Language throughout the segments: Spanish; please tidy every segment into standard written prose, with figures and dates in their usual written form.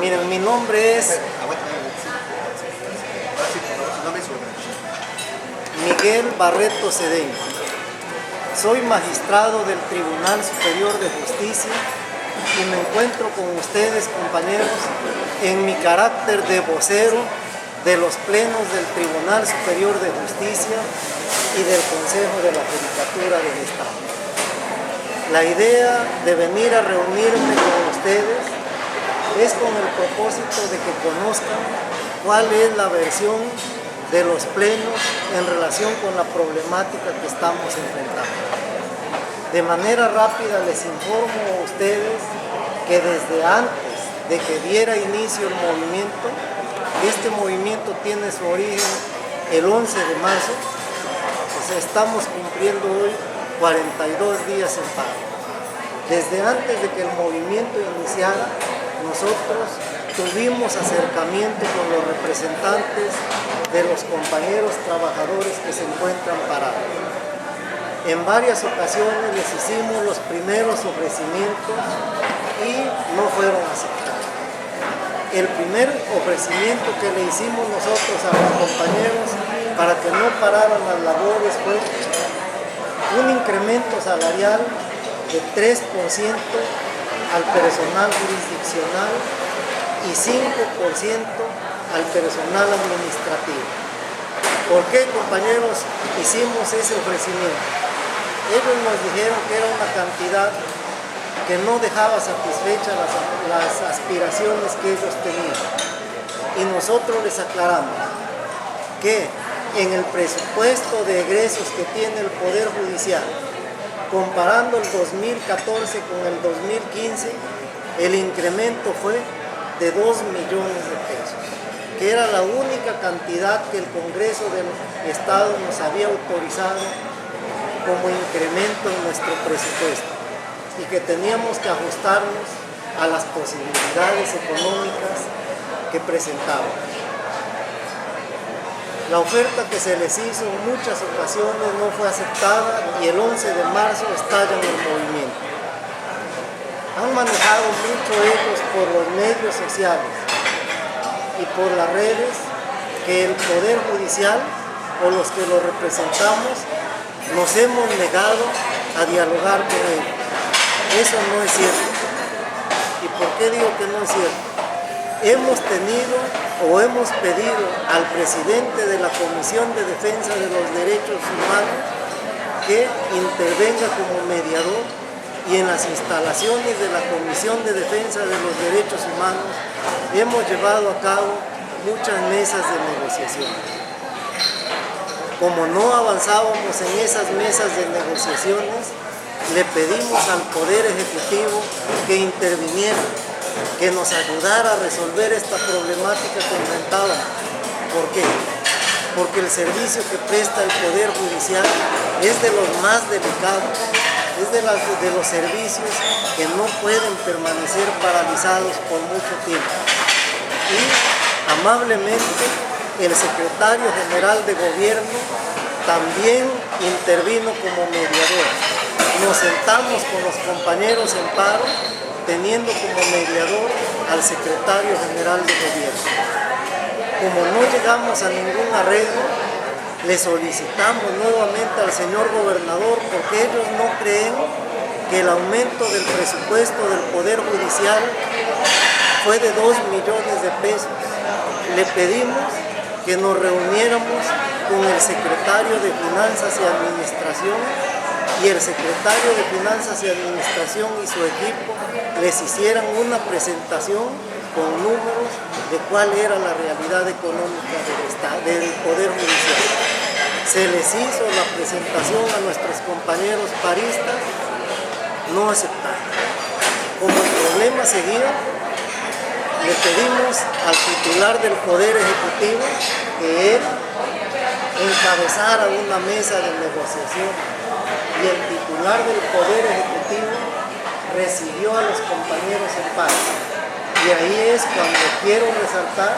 Miren, mi nombre es Miguel Barreto Cedeño. Soy magistrado del Tribunal Superior de Justicia y me encuentro con ustedes, compañeros, en mi carácter de vocero de los plenos del Tribunal Superior de Justicia y del Consejo de la Judicatura del Estado. La idea de venir a reunirme con ustedes es con el propósito de que conozcan cuál es la versión de los plenos en relación con la problemática que estamos enfrentando. De manera rápida les informo a ustedes que desde antes de que diera inicio el movimiento, este movimiento tiene su origen el 11 de marzo, estamos cumpliendo hoy 42 días en paro. Desde antes de que el movimiento iniciara, nosotros tuvimos acercamiento con los representantes de los compañeros trabajadores que se encuentran parados. En varias ocasiones les hicimos los primeros ofrecimientos y no fueron aceptados. El primer ofrecimiento que le hicimos nosotros a los compañeros para que no pararan las labores fue un incremento salarial de 3% al personal jurisdiccional y 5% al personal administrativo. ¿Por qué, compañeros, hicimos ese ofrecimiento? Ellos nos dijeron que era una cantidad que no dejaba satisfechas las aspiraciones que ellos tenían. Y nosotros les aclaramos que en el presupuesto de egresos que tiene el Poder Judicial, comparando el 2014 con el 2015, el incremento fue de 2 millones de pesos, que era la única cantidad que el Congreso del Estado nos había autorizado como incremento en nuestro presupuesto y que teníamos que ajustarnos a las posibilidades económicas que presentaban. La oferta que se les hizo en muchas ocasiones no fue aceptada y el 11 de marzo estallan el movimiento. Han manejado mucho ellos por los medios sociales y por las redes que el Poder Judicial o los que lo representamos nos hemos negado a dialogar con ellos. Eso no es cierto. ¿Y por qué digo que no es cierto? Hemos tenido o hemos pedido al presidente de la Comisión de Defensa de los Derechos Humanos que intervenga como mediador y en las instalaciones de la Comisión de Defensa de los Derechos Humanos hemos llevado a cabo muchas mesas de negociación. Como no avanzábamos en esas mesas de negociaciones, le pedimos al Poder Ejecutivo que interviniera, que nos ayudara a resolver esta problemática que enfrentaban. ¿Por qué? Porque el servicio que presta el Poder Judicial es de los más delicados, es de los servicios que no pueden permanecer paralizados por mucho tiempo. Y amablemente el secretario general de gobierno también intervino como mediador. Nos sentamos con los compañeros en paro, teniendo como mediador al secretario general de gobierno. Como no llegamos a ningún arreglo, le solicitamos nuevamente al señor gobernador, porque ellos no creen que el aumento del presupuesto del Poder Judicial fue de 2 millones de pesos. Le pedimos que nos reuniéramos con el secretario de Finanzas y Administración y el secretario de Finanzas y Administración y su equipo les hicieran una presentación con números de cuál era la realidad económica del Poder Judicial. Se les hizo la presentación a nuestros compañeros paristas, no aceptaron. Como el problema seguía, le pedimos al titular del Poder Ejecutivo que él encabezara una mesa de negociación y el titular del Poder Ejecutivo recibió a los compañeros en paz. Y ahí es cuando quiero resaltar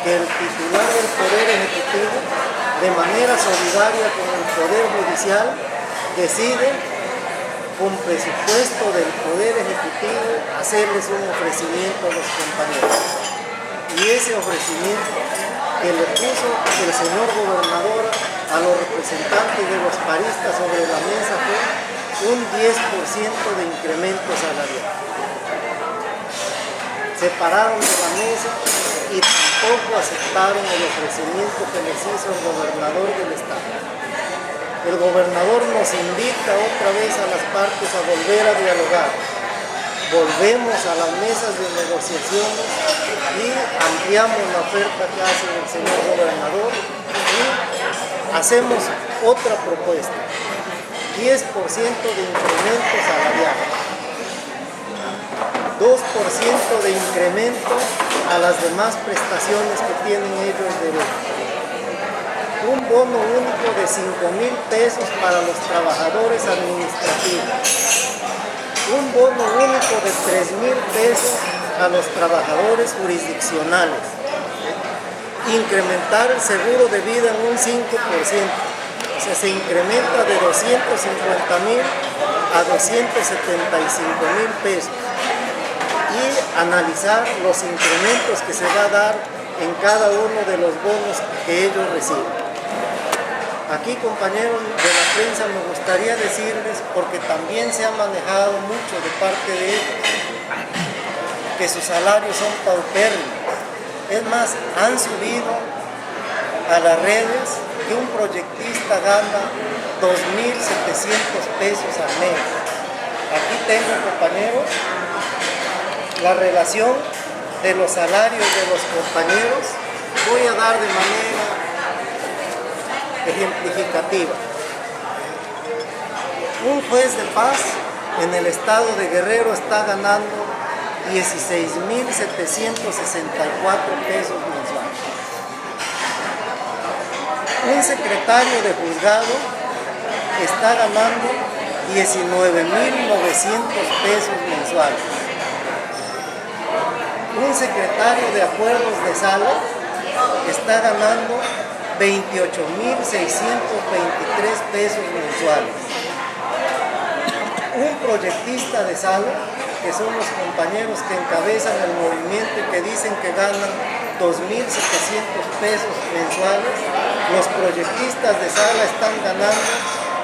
que el titular del Poder Ejecutivo, de manera solidaria con el Poder Judicial, decide, con presupuesto del Poder Ejecutivo, hacerles un ofrecimiento a los compañeros. Y ese ofrecimiento que le puso el señor gobernador a los representantes de los paristas sobre la mesa fue un 10% de incremento salarial. Se pararon de la mesa y tampoco aceptaron el ofrecimiento que les hizo el gobernador del estado. El gobernador nos invita otra vez a las partes a volver a dialogar. Volvemos a las mesas de negociaciones y ampliamos la oferta que hace el señor gobernador y hacemos otra propuesta, 10% de incremento salarial, 2% de incremento a las demás prestaciones que tienen ellos derecho, un bono único de 5,000 pesos para los trabajadores administrativos, un bono único de 3,000 pesos a los trabajadores jurisdiccionales, incrementar el seguro de vida en un 5%, o sea, se incrementa de 250,000 a 275,000 pesos, y analizar los incrementos que se va a dar en cada uno de los bonos que ellos reciben. Aquí, compañeros de la prensa, me gustaría decirles, porque también se ha manejado mucho de parte de ellos, que sus salarios son paupérrimos. Es más, han subido a las redes que un proyectista gana 2,700 pesos al mes. Aquí tengo, compañeros, la relación de los salarios de los compañeros. Voy a dar de manera ejemplificativa. Un juez de paz en el estado de Guerrero está ganando 16,764 pesos mensuales. Un secretario de juzgado está ganando 19,900 pesos mensuales. Un secretario de acuerdos de sala está ganando 28,623 pesos mensuales. Un proyectista de sala, que son los compañeros que encabezan el movimiento y que dicen que ganan 2,700 pesos mensuales, los proyectistas de sala están ganando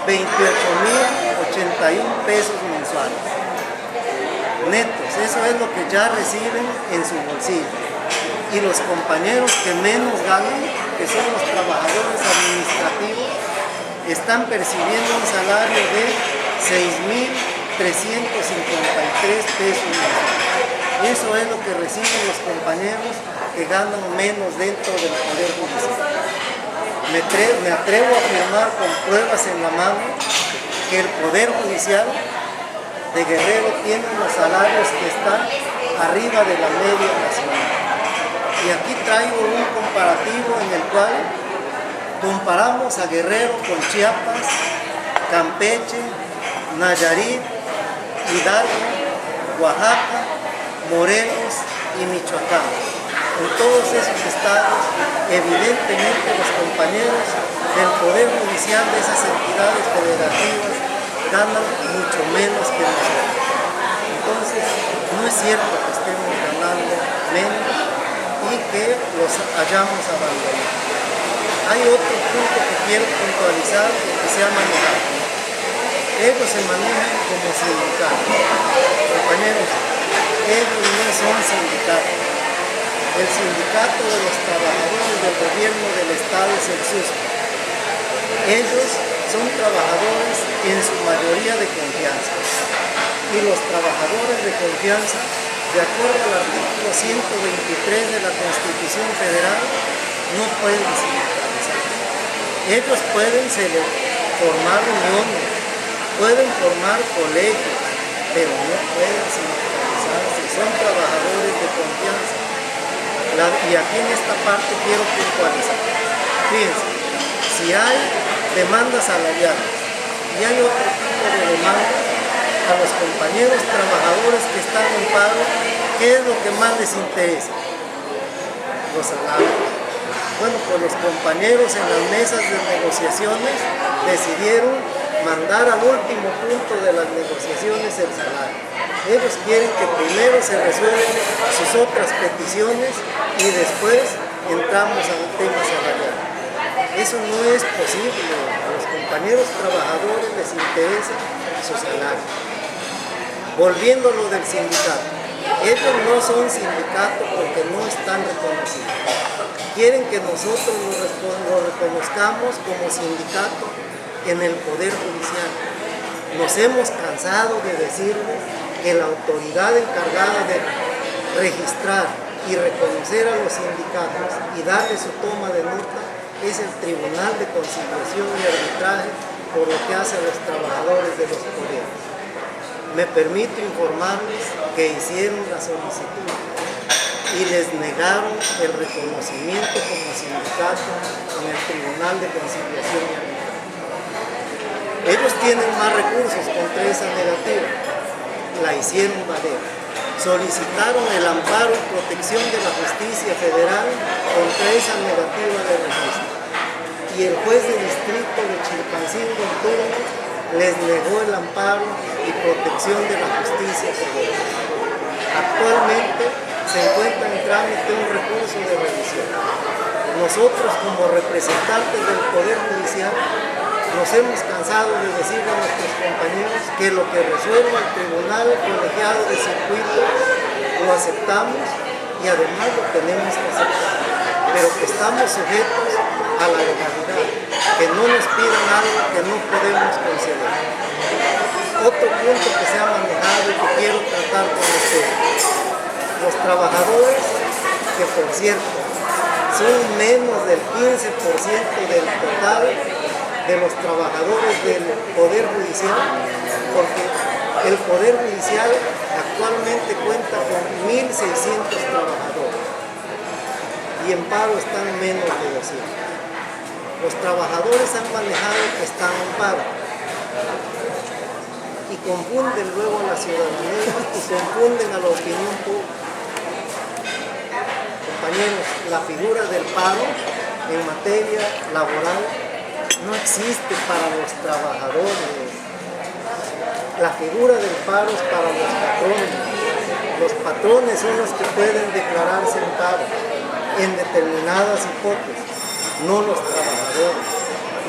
28,081 pesos mensuales. Netos, eso es lo que ya reciben en su bolsillo. Y los compañeros que menos ganan, que son los trabajadores administrativos, están percibiendo un salario de 6,353 pesos mensuales. Eso es lo que reciben los compañeros que ganan menos dentro del Poder Judicial. Me atrevo a afirmar con pruebas en la mano que el Poder Judicial de Guerrero tiene unos salarios que están arriba de la media nacional. Y aquí traigo un comparativo en el cual comparamos a Guerrero con Chiapas, Campeche, Nayarit, Hidalgo, Oaxaca, Morelos y Michoacán. En todos esos estados, evidentemente los compañeros del Poder Judicial de esas entidades federativas ganan mucho menos que nosotros. Entonces, no es cierto que estemos ganando menos y que los hayamos abandonado. Hay otro punto que quiero puntualizar que se ha manejado. Ellos se manejan como sindicatos. Compañeros, ellos no son sindicatos. El sindicato de los trabajadores del gobierno del estado es el SUSPA. Ellos son trabajadores en su mayoría de confianza. Y los trabajadores de confianza, de acuerdo al artículo 123 de la Constitución Federal, no pueden sindicalizar. Ellos pueden formar uniones, pueden formar colegios, pero no pueden sindicalizarse. Son trabajadores de confianza. Y aquí en esta parte quiero puntualizar. Fíjense, si hay demandas salariales y hay otro tipo de demandas, a los compañeros trabajadores que están en paro, ¿qué es lo que más les interesa? Los salarios. Bueno, pues los compañeros en las mesas de negociaciones decidieron mandar al último punto de las negociaciones el salario. Ellos quieren que primero se resuelvan sus otras peticiones y después entramos a un tema salarial. Eso no es posible. A los compañeros trabajadores les interesa su salario. Volviendo a lo del sindicato. Ellos no son sindicato porque no están reconocidos. Quieren que nosotros lo reconozcamos como sindicato en el Poder Judicial. Nos hemos cansado de decirles que la autoridad encargada de registrar y reconocer a los sindicatos y darle su toma de nota es el Tribunal de Conciliación y Arbitraje por lo que hace a los trabajadores de los poderes. Me permito informarles que hicieron la solicitud y les negaron el reconocimiento como sindicato en el Tribunal de Conciliación y Arbitraje. Ellos tienen más recursos contra esa negativa. La hicieron valer. Solicitaron el amparo y protección de la justicia federal contra esa negativa de registro. Y el juez de distrito de Chilpancingo en turno les negó el amparo y protección de la justicia federal. Actualmente se encuentra en trámite un recurso de revisión. Nosotros, como representantes del Poder Judicial, nos hemos cansado de decirle a nuestros compañeros que lo que resuelva el Tribunal Colegiado de Circuito lo aceptamos y además lo tenemos que aceptar, pero que estamos sujetos a la legalidad, que no nos pidan algo que no podemos conceder. Otro punto que se ha manejado y que quiero tratar con ustedes: los trabajadores, que por cierto son menos del 15% del total de los trabajadores del Poder Judicial, porque el Poder Judicial actualmente cuenta con 1.600 trabajadores y en paro están menos de 200. Los trabajadores han manejado que están en paro y confunden luego a la ciudadanía y confunden a la opinión pública. Compañeros, la figura del paro en materia laboral no existe para los trabajadores. La figura del paro es para los patrones. Los patrones son los que pueden declararse en paro en determinadas hipótesis, no los trabajadores.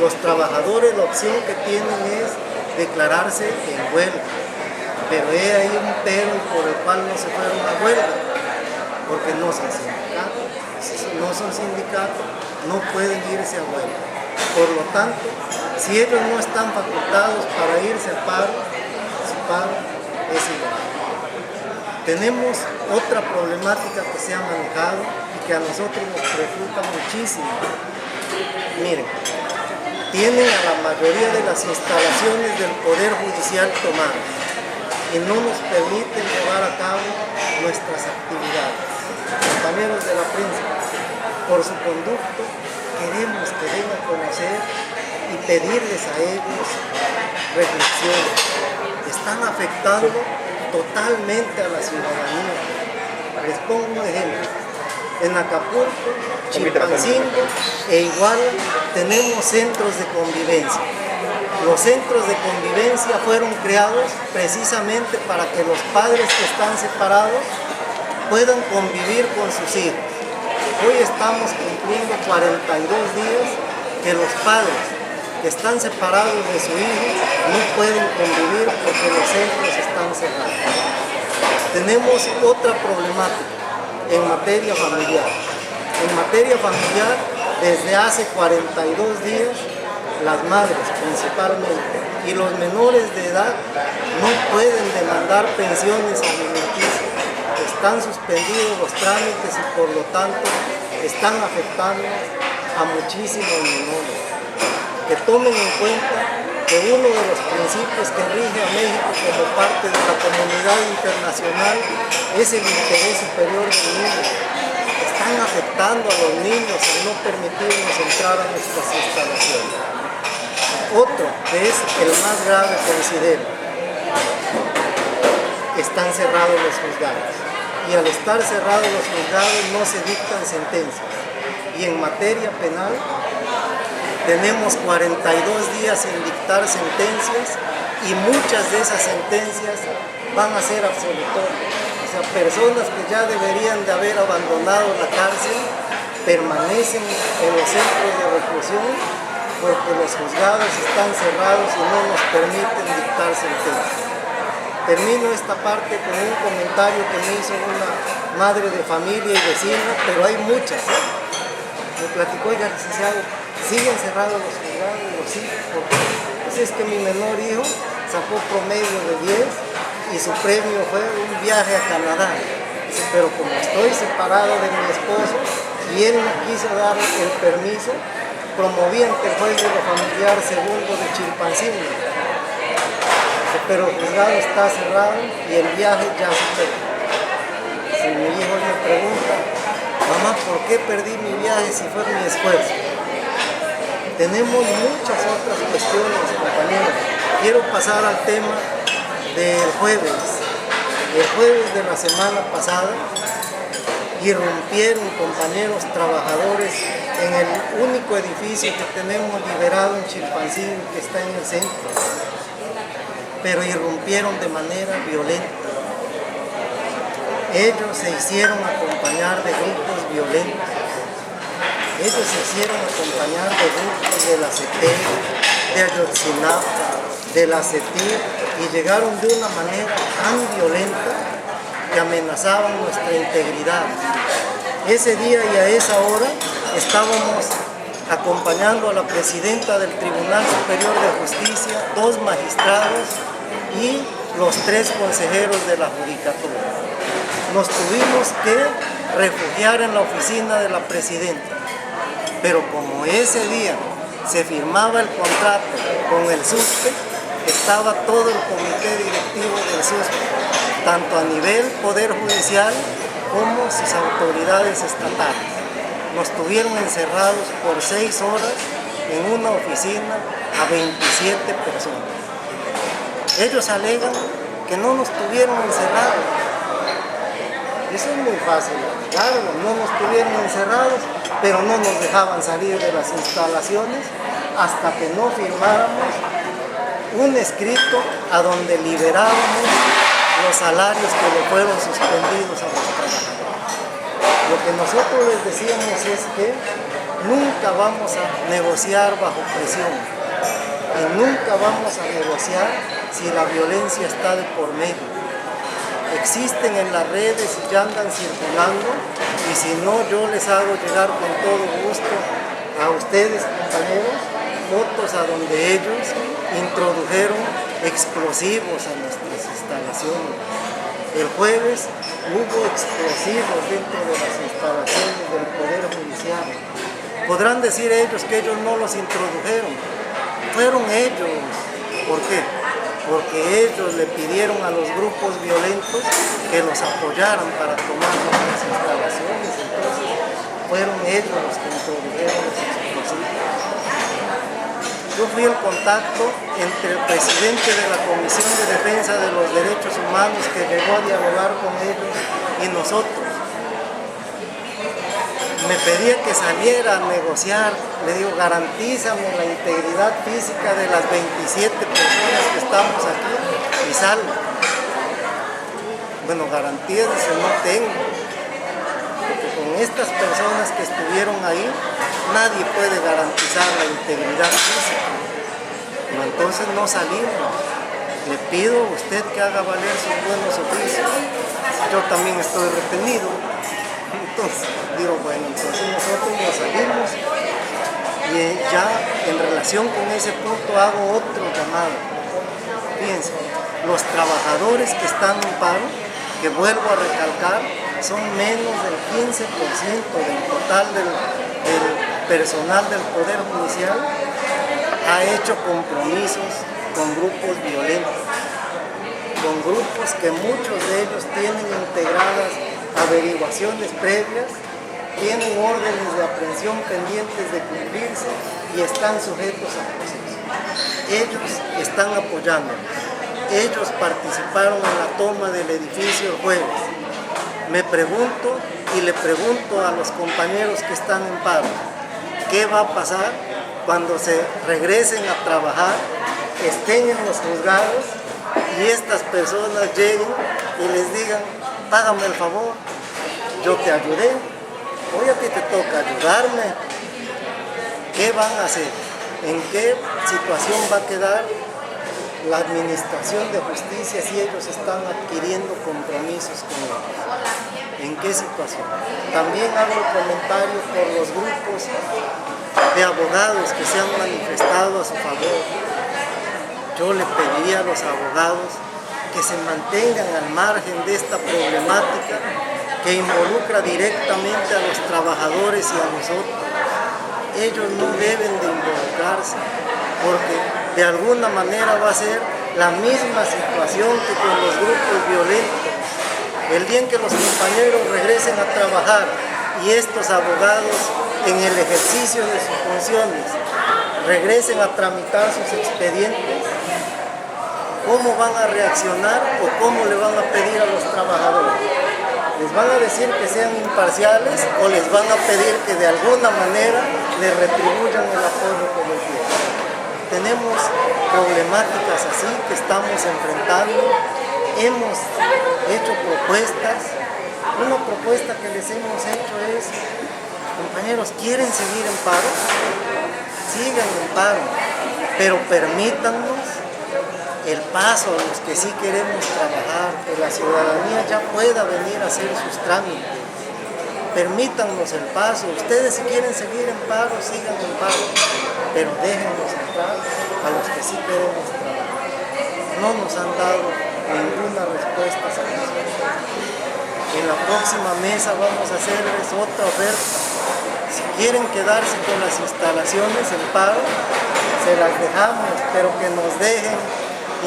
Los trabajadores, la opción que tienen es declararse en huelga, pero hay un pero por el cual no se fueron a huelga, porque no son sindicatos. Si no son sindicatos, no pueden irse a huelga. Por lo tanto, si ellos no están facultados para irse al paro, su paro es ilegal. Tenemos otra problemática que se ha manejado y que a nosotros nos preocupa muchísimo. Miren, tienen a la mayoría de las instalaciones del Poder Judicial tomadas y no nos permiten llevar a cabo nuestras actividades. Compañeros de la prensa, por su conducto queremos que den a conocer y pedirles a ellos reflexión. Están afectando totalmente a la ciudadanía. Les pongo un ejemplo. En Acapulco, Chilpancingo e Iguala tenemos centros de convivencia. Los centros de convivencia fueron creados precisamente para que los padres que están separados puedan convivir con sus hijos. Hoy estamos cumpliendo 42 días que los padres que están separados de su hijo no pueden convivir porque los centros están cerrados. Tenemos otra problemática en materia familiar. En materia familiar, desde hace 42 días, las madres principalmente y los menores de edad no pueden demandar pensiones alimenticias. Están suspendidos los trámites y por lo tanto están afectando a muchísimos menores. Que tomen en cuenta que uno de los principios que rige a México como parte de la comunidad internacional es el interés superior del niño. Están afectando a los niños al no permitirnos entrar a nuestras instalaciones. Otro, que es el más grave, considero, están cerrados los juzgados. Y al estar cerrados los juzgados no se dictan sentencias. Y en materia penal tenemos 42 días sin dictar sentencias y muchas de esas sentencias van a ser absolutorios. O sea, personas que ya deberían de haber abandonado la cárcel permanecen en los centros de reclusión porque los juzgados están cerrados y no nos permiten dictar sentencia. Termino esta parte con un comentario que me hizo una madre de familia y vecina, pero hay muchas. Me platicó, oiga, licenciado, ¿siguen cerrados los juzgados? Digo, sí, ¿por qué? Pues es que mi menor hijo sacó promedio de 10 y su premio fue un viaje a Canadá. Dice, pero como estoy separado de mi esposo y él no quiso dar el permiso, promoví ante el juez de lo familiar segundo de Chilpancingo. Pero el juzgado está cerrado y el viaje ya se fue. Si mi hijo me pregunta, mamá, ¿por qué perdí mi viaje si fue mi esfuerzo? Tenemos muchas otras cuestiones, compañeros. Quiero pasar al tema del jueves. El jueves de la semana pasada irrumpieron compañeros trabajadores en el único edificio que tenemos liberado en Chilpancingo, que está en el centro. Pero irrumpieron de manera violenta. Ellos se hicieron acompañar de grupos violentos. Ellos se hicieron acompañar de grupos de la CETEL, de Ayotzinapa, de la CETIR, y llegaron de una manera tan violenta que amenazaban nuestra integridad. Ese día y a esa hora estábamos acompañando a la presidenta del Tribunal Superior de Justicia, 2 magistrados y los 3 consejeros de la judicatura. Nos tuvimos que refugiar en la oficina de la presidenta, pero como ese día se firmaba el contrato con el SUSPE, estaba todo el comité directivo del SUSPE, tanto a nivel Poder Judicial como sus autoridades estatales. Nos tuvieron encerrados por 6 horas en una oficina a 27 personas. Ellos alegan que no nos tuvieron encerrados. Eso es muy fácil, claro, no nos tuvieron encerrados, pero no nos dejaban salir de las instalaciones hasta que no firmáramos un escrito a donde liberábamos los salarios que le fueron suspendidos a los trabajadores. Lo que nosotros les decíamos es que nunca vamos a negociar bajo presión y nunca vamos a negociar si la violencia está de por medio. Existen en las redes y ya andan circulando, y si no, yo les hago llegar con todo gusto a ustedes, compañeros, fotos a donde ellos introdujeron explosivos a nuestras instalaciones. El jueves hubo explosivos dentro de las instalaciones del Poder Judicial. Podrán decir ellos que ellos no los introdujeron. Fueron ellos. ¿Por qué? Porque ellos le pidieron a los grupos violentos que los apoyaran para tomar nuestras instalaciones. Entonces, fueron ellos los que introdujeron los explosivos. Yo fui el contacto entre el presidente de la Comisión de Defensa de los Derechos Humanos, que llegó a dialogar con ellos, y nosotros. Me pedía que saliera a negociar. Le digo, garantízame la integridad física de las 27 personas que estamos aquí y salgo. Bueno, garantías no tengo. Porque con estas personas que estuvieron ahí, nadie puede garantizar la integridad física. Pero entonces no salimos. Le pido a usted que haga valer sus buenos oficios. Yo también estoy retenido. Entonces, digo, bueno, entonces nosotros nos salimos, y ya en relación con ese punto hago otro llamado. Fíjense, los trabajadores que están en paro, que vuelvo a recalcar, son menos del 15% del total del personal del Poder Judicial, ha hecho compromisos con grupos violentos, con grupos que muchos de ellos tienen integradas averiguaciones previas, tienen órdenes de aprehensión pendientes de cumplirse y están sujetos a proceso. Ellos están apoyando. Ellos participaron en la toma del edificio el jueves. Me pregunto y le pregunto a los compañeros que están en paro, ¿qué va a pasar cuando se regresen a trabajar, estén en los juzgados y estas personas lleguen y les digan, págame el favor, yo te ayudé, hoy a ti te toca ayudarme. ¿Qué van a hacer? ¿En qué situación va a quedar la administración de justicia si ellos están adquiriendo compromisos con ellos? ¿En qué situación? También hago el comentario por los grupos de abogados que se han manifestado a su favor. Yo le pediría a los abogados que se mantengan al margen de esta problemática que involucra directamente a los trabajadores y a nosotros. Ellos no deben de involucrarse, porque de alguna manera va a ser la misma situación que con los grupos violentos. El día en que los compañeros regresen a trabajar y estos abogados en el ejercicio de sus funciones regresen a tramitar sus expedientes, ¿cómo van a reaccionar o cómo le van a pedir a los trabajadores? ¿Les van a decir que sean imparciales o les van a pedir que de alguna manera les retribuyan el apoyo que les dieron? Tenemos problemáticas así que estamos enfrentando. Hemos hecho propuestas. Una propuesta que les hemos hecho es, compañeros, ¿quieren seguir en paro? Sigan en paro, pero permítannos el paso a los que sí queremos trabajar, que la ciudadanía ya pueda venir a hacer sus trámites. Permítannos el paso. Ustedes si quieren seguir en paro, sigan en paro, pero déjennos entrar a los que sí queremos trabajar. No nos han dado ninguna respuesta satisfactoria. En la próxima mesa vamos a hacerles otra oferta. Si quieren quedarse con las instalaciones en paro, se las dejamos, pero que nos dejen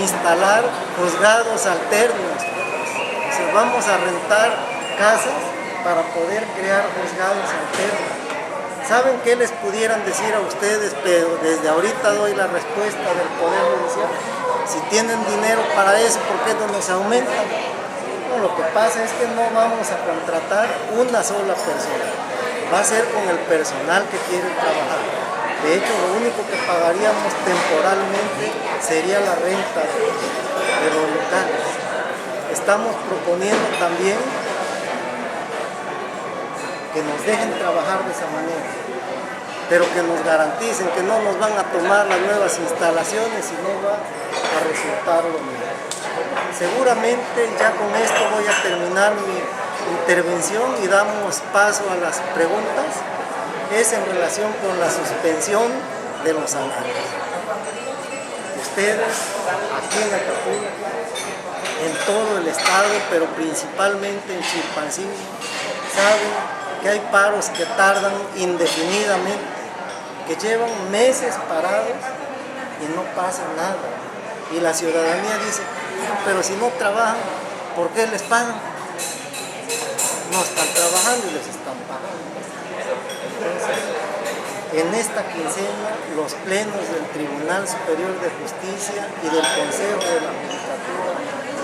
instalar juzgados alternos. Entonces vamos a rentar casas para poder crear juzgados alternos. ¿Saben qué les pudieran decir a ustedes? Pero desde ahorita doy la respuesta del Poder Judicial. Si tienen dinero para eso, ¿por qué no nos aumentan? No, lo que pasa es que no vamos a contratar una sola persona. Va a ser con el personal que quiere trabajar. De hecho, lo único que pagaríamos temporalmente sería la renta de los locales. Estamos proponiendo también que nos dejen trabajar de esa manera, pero que nos garanticen que no nos van a tomar las nuevas instalaciones y no va a resultar lo mismo. Seguramente ya con esto voy a terminar mi intervención y damos paso a las preguntas. Es en relación con la suspensión de los salarios. Ustedes, aquí en Acapulco, en todo el estado, pero principalmente en Chilpancingo, saben que hay paros que tardan indefinidamente, que llevan meses parados y no pasa nada. Y la ciudadanía dice, pero si no trabajan, ¿por qué les pagan? No están trabajando y les están pagando. Entonces, en esta quincena, los plenos del Tribunal Superior de Justicia y del Consejo de la Judicatura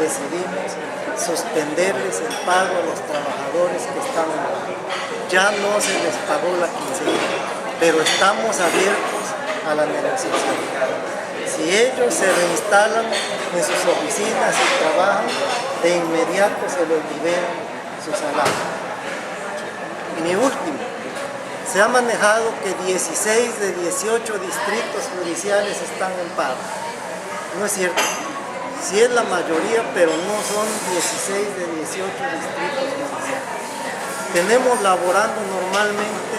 decidimos suspenderles el pago a los trabajadores que están en paro. Ya no se les pagó la quincena, pero estamos abiertos a la negociación. Si ellos se reinstalan en sus oficinas y trabajan, de inmediato se les libera su salario. Y mi último, se ha manejado que 16 de 18 distritos judiciales están en paro. No es cierto. Sí es la mayoría, pero no son 16 de 18 distritos judiciales. Tenemos laborando normalmente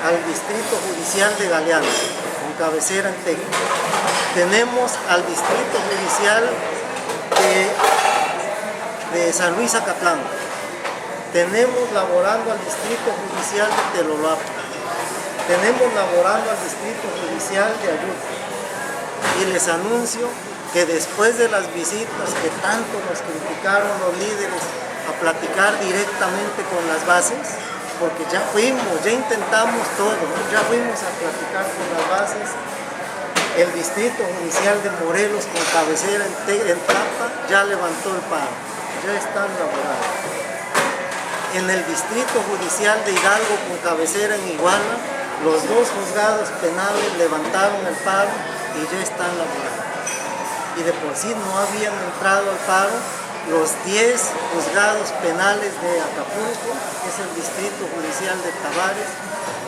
al Distrito Judicial de Galeana, con cabecera en Tecno. Tenemos al Distrito Judicial de San Luis Acatlán. Tenemos laborando al Distrito Judicial de Telolapa. Tenemos laborando al Distrito Judicial de Ayutla. Y les anuncio que después de las visitas que tanto nos criticaron los líderes a platicar directamente con las bases, porque ya intentamos todo, ya fuimos a platicar con las bases. El Distrito Judicial de Morelos, con cabecera en Tapa, ya levantó el paro, ya están laborando. En el Distrito Judicial de Hidalgo, con cabecera en Iguala, los dos juzgados penales levantaron el paro y ya están laborando. y de por sí no habían entrado al paro los 10 juzgados penales de Acapulco, que es el distrito judicial de Tabares,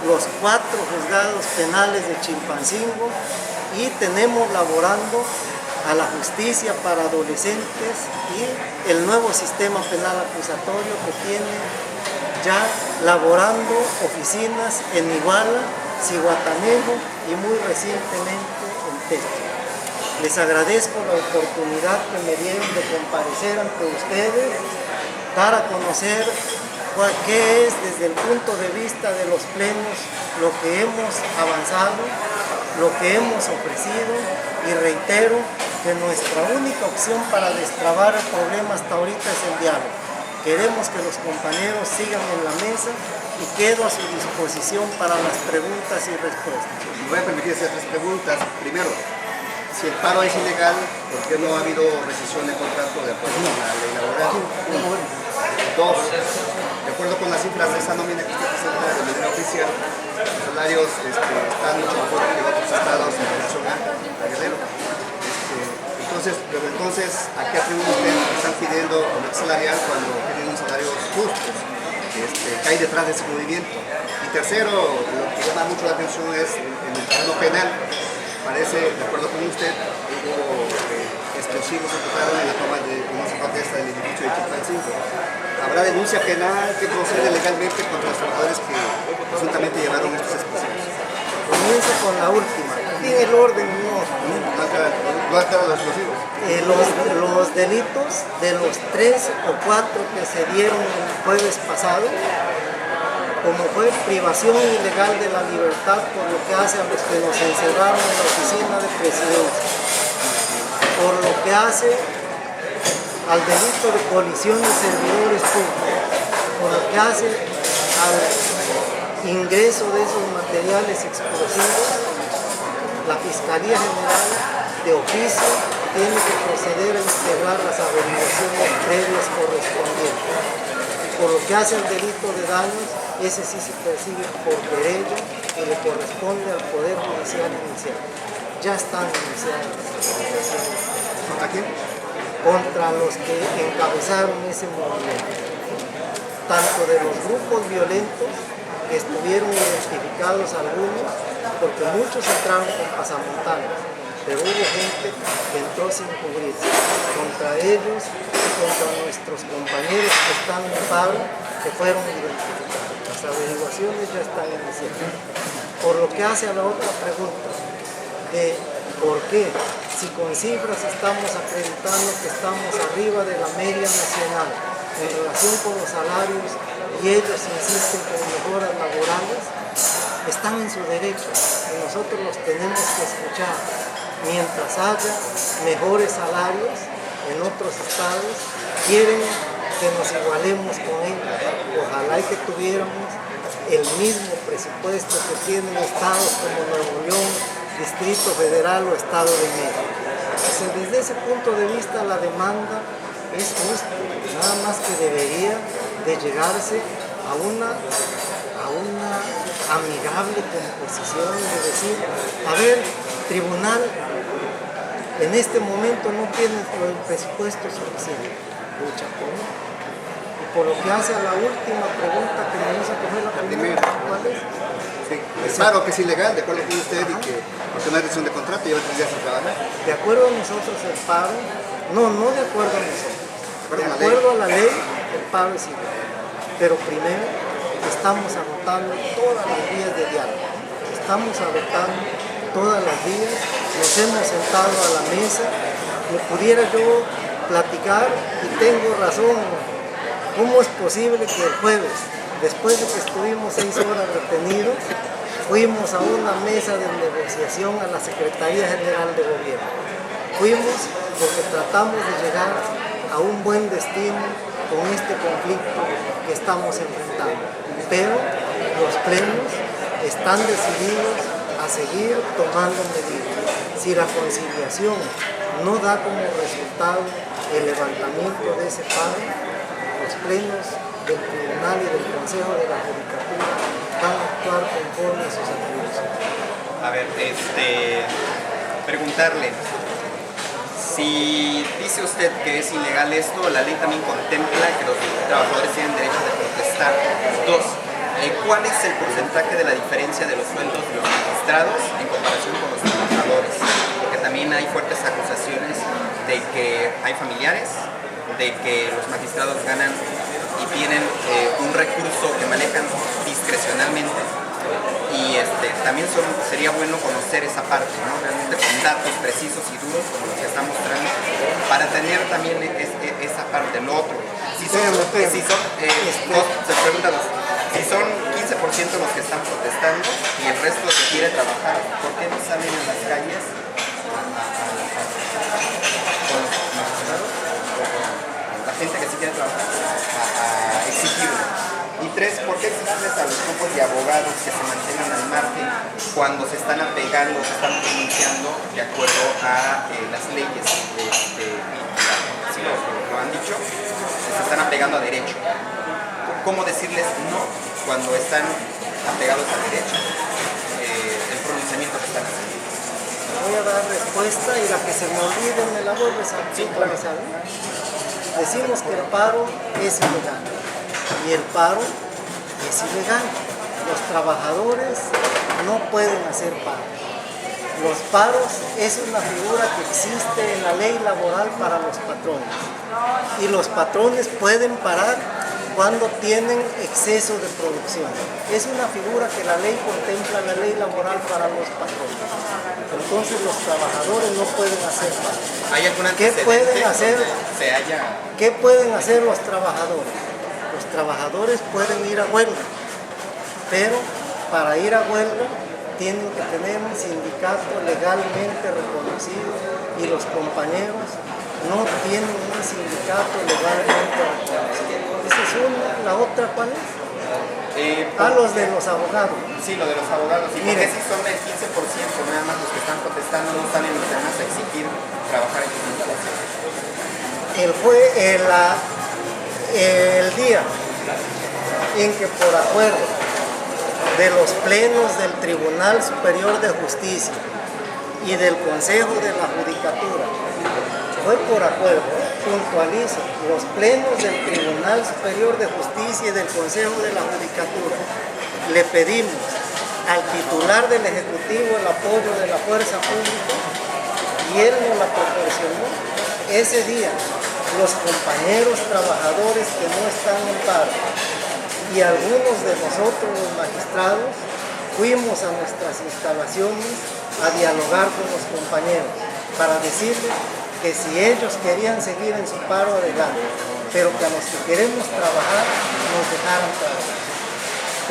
los 4 juzgados penales de Chilpancingo, y tenemos laborando a la justicia para adolescentes y el nuevo sistema penal acusatorio que tiene ya laborando oficinas en Iguala, Zihuatanejo y muy recientemente en Techo. Les agradezco la oportunidad que me dieron de comparecer ante ustedes, dar a conocer qué es desde el punto de vista de los plenos lo que hemos avanzado, lo que hemos ofrecido, y reitero que nuestra única opción para destrabar el problema hasta ahorita es el diálogo. Queremos que los compañeros sigan en la mesa y quedo a su disposición para las preguntas y respuestas. Me voy a permitir hacer 3 preguntas. Primero, si el paro es ilegal, ¿por qué no ha habido rescisión de contrato de acuerdo con la ley laboral? 2, de acuerdo con las cifras de esa nómina que usted presenta de manera oficial, los salarios están mucho mejor que otros estados en relación a Guerrero. Entonces, ¿a qué atribuye usted que están pidiendo aumento salarial cuando tienen un salario justo? Que hay detrás de ese movimiento. Y tercero, lo que llama mucho la atención es en el terreno penal. Parece, de acuerdo con usted, hubo explosivos que tocaron en la toma de una protesta del edificio de Chilpancingo. ¿Habrá denuncia penal que procede legalmente contra los trabajadores que presuntamente llevaron estos explosivos? Comienzo con la última. En el orden no. ¿No han quedado los explosivos? Los delitos de los 3 o 4 que se dieron el jueves pasado, como fue privación ilegal de la libertad por lo que hace a los que nos encerraron en la oficina de presidencia, por lo que hace al delito de colisión de servidores públicos, por lo que hace al ingreso de esos materiales explosivos, la Fiscalía General de oficio tiene que proceder a integrar las averiguaciones previas correspondientes. Por lo que hace al delito de daños, ese sí se persigue por derecho y le corresponde al Poder Judicial inicial. Ya están iniciadas las investigaciones. ¿Contra quién? Contra los que encabezaron ese movimiento. Tanto de los grupos violentos, que estuvieron identificados algunos, porque muchos entraron con pasamontañas, pero hubo gente que entró sin cubrirse. Contra ellos y contra nuestros compañeros que están en paro, que fueron identificados. Las averiguaciones ya están iniciadas. Por lo que hace a la otra pregunta, de por qué, si con cifras estamos acreditando que estamos arriba de la media nacional en relación con los salarios y ellos insisten con mejoras laborales, están en su derecho y nosotros los tenemos que escuchar. Mientras haya mejores salarios en otros estados, quieren que nos igualemos con ellos. Ojalá y que tuviéramos el mismo presupuesto que tienen estados como Nuevo León, Distrito Federal o Estado de México. Desde ese punto de vista la demanda es justa, nada más que debería de llegarse a una amigable composición, de decir, a ver, tribunal, en este momento no tiene el presupuesto suficiente, lucha con él. Y por lo que hace a la última pregunta que me hizo, que fue la primera, ¿cuál es? Sí, el paro que es ilegal, de acuerdo con usted, y que porque no hay rescisión de contrato, lleva 3 días sin trabajar. De acuerdo a nosotros el paro, no de acuerdo a nosotros, de acuerdo a la ley el paro es ilegal. Pero primero estamos agotando todas las vías de diálogo, estamos agotando todas las vías, nos hemos sentado a la mesa, me pudiera yo platicar y tengo razón, ¿cómo es posible que el jueves, después de que estuvimos 6 horas retenidos, fuimos a una mesa de negociación a la Secretaría General de Gobierno? Fuimos porque tratamos de llegar a un buen destino con este conflicto que estamos enfrentando, pero los plenos están decididos a seguir tomando medidas. Si la conciliación no da como resultado el levantamiento de ese paro, los plenos del Tribunal y del Consejo de la Judicatura van a actuar conforme a sus atribuciones. A ver, preguntarle, si Si dice usted que es ilegal esto, la ley también contempla que los trabajadores tienen derecho de protestar. Dos, ¿cuál es el porcentaje de la diferencia de los sueldos de los magistrados en comparación con los trabajadores? Porque también hay fuertes acusaciones de que hay familiares, de que los magistrados ganan y tienen un recurso que manejan discrecionalmente. Y también sería bueno conocer esa parte, ¿no? Realmente con datos precisos y duros como los que está mostrando, para tener también esa parte. Lo otro, si son 15% los que están protestando y el resto que quiere trabajar, ¿por qué no salen a las calles con los magistrados o con la gente que sí quiere trabajar a exigirlo? Y tres, ¿por qué exigirles a los grupos de abogados que se mantengan al margen cuando se están apegando, se están pronunciando de acuerdo a las leyes? Sí, lo han dicho, se están apegando a derecho. ¿Cómo decirles no cuando están apegados a derecho? El pronunciamiento que están haciendo. Voy a dar respuesta y la que se me olvide me la vuelves a actualizar. Decimos que el paro es ilegal. Y el paro es ilegal. Los trabajadores no pueden hacer paro. Los paros es una figura que existe en la ley laboral para los patrones. Y los patrones pueden parar cuando tienen exceso de producción. Es una figura que la ley contempla, la ley laboral para los patrones. Entonces los trabajadores no pueden hacer paro. ¿Hay alguna ¿Qué pueden hacer? ¿Qué pueden hacer los trabajadores? Los trabajadores pueden ir a huelga, pero para ir a huelga tienen que tener un sindicato legalmente reconocido y los compañeros no tienen un sindicato legalmente reconocido. Esa es una. ¿La otra cuál es? Los de los abogados. Sí, lo de los abogados. ¿Y por qué si son el 15% nada más los que están protestando no salen los demás a exigir trabajar en sus instalaciones? El día en que por acuerdo de los plenos del Tribunal Superior de Justicia y del Consejo de la Judicatura, fue por acuerdo, puntualizo, los plenos del Tribunal Superior de Justicia y del Consejo de la Judicatura, le pedimos al titular del Ejecutivo el apoyo de la fuerza pública y él nos la proporcionó. Ese día los compañeros trabajadores que no están en paro y algunos de nosotros los magistrados fuimos a nuestras instalaciones a dialogar con los compañeros para decirles que si ellos querían seguir en su paro adelante, pero que a los que queremos trabajar nos dejaran trabajar.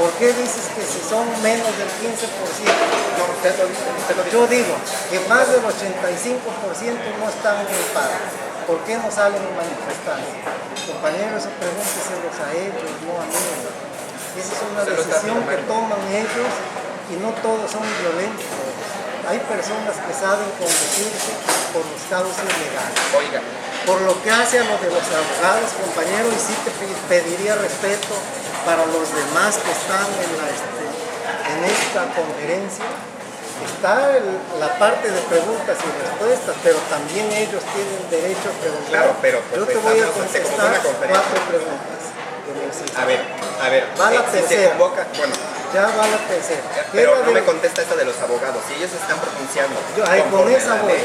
¿Por qué dices que si son menos del 15%? Yo digo que más del 85% no están en paro. ¿Por qué no salen a manifestarse? Compañeros, pregúnteselos a ellos, no a mí. Esa es una decisión que toman ellos y no todos son violentos. Hay personas que saben conducirse por los cauces legales. Oiga. Por lo que hace a lo de los abogados, compañeros, y sí te pediría respeto para los demás que están en esta conferencia. Está la parte de preguntas y respuestas, pero también ellos tienen derecho a preguntar. Claro, pero yo te voy a contestar 4 preguntas que me hiciste. A ver, va la si tercera. se convoca, bueno. Ya va la tercera. Pero no me contesta esta de los abogados, si ellos están pronunciando. Con esa voy.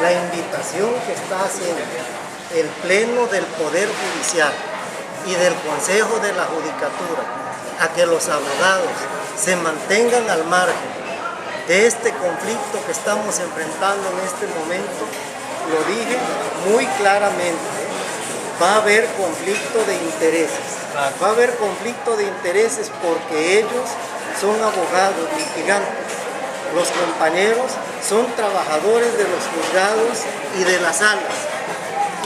La invitación que está haciendo el Pleno del Poder Judicial y del Consejo de la Judicatura a que los abogados se mantengan al margen de este conflicto que estamos enfrentando en este momento, lo dije muy claramente, va a haber conflicto de intereses. Va a haber conflicto de intereses porque ellos son abogados litigantes. Los compañeros son trabajadores de los juzgados y de las salas.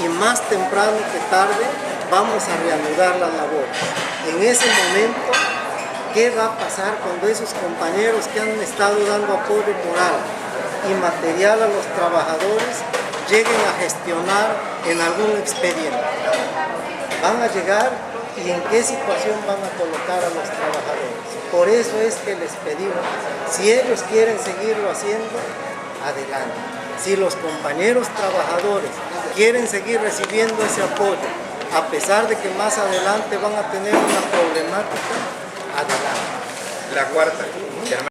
Y más temprano que tarde vamos a reanudar la labor. En ese momento, ¿qué va a pasar cuando esos compañeros que han estado dando apoyo moral y material a los trabajadores lleguen a gestionar en algún expediente? Van a llegar y en qué situación van a colocar a los trabajadores. Por eso es que les pedimos, si ellos quieren seguirlo haciendo, adelante. Si los compañeros trabajadores quieren seguir recibiendo ese apoyo, a pesar de que más adelante van a tener una problemática, adelante. La cuarta.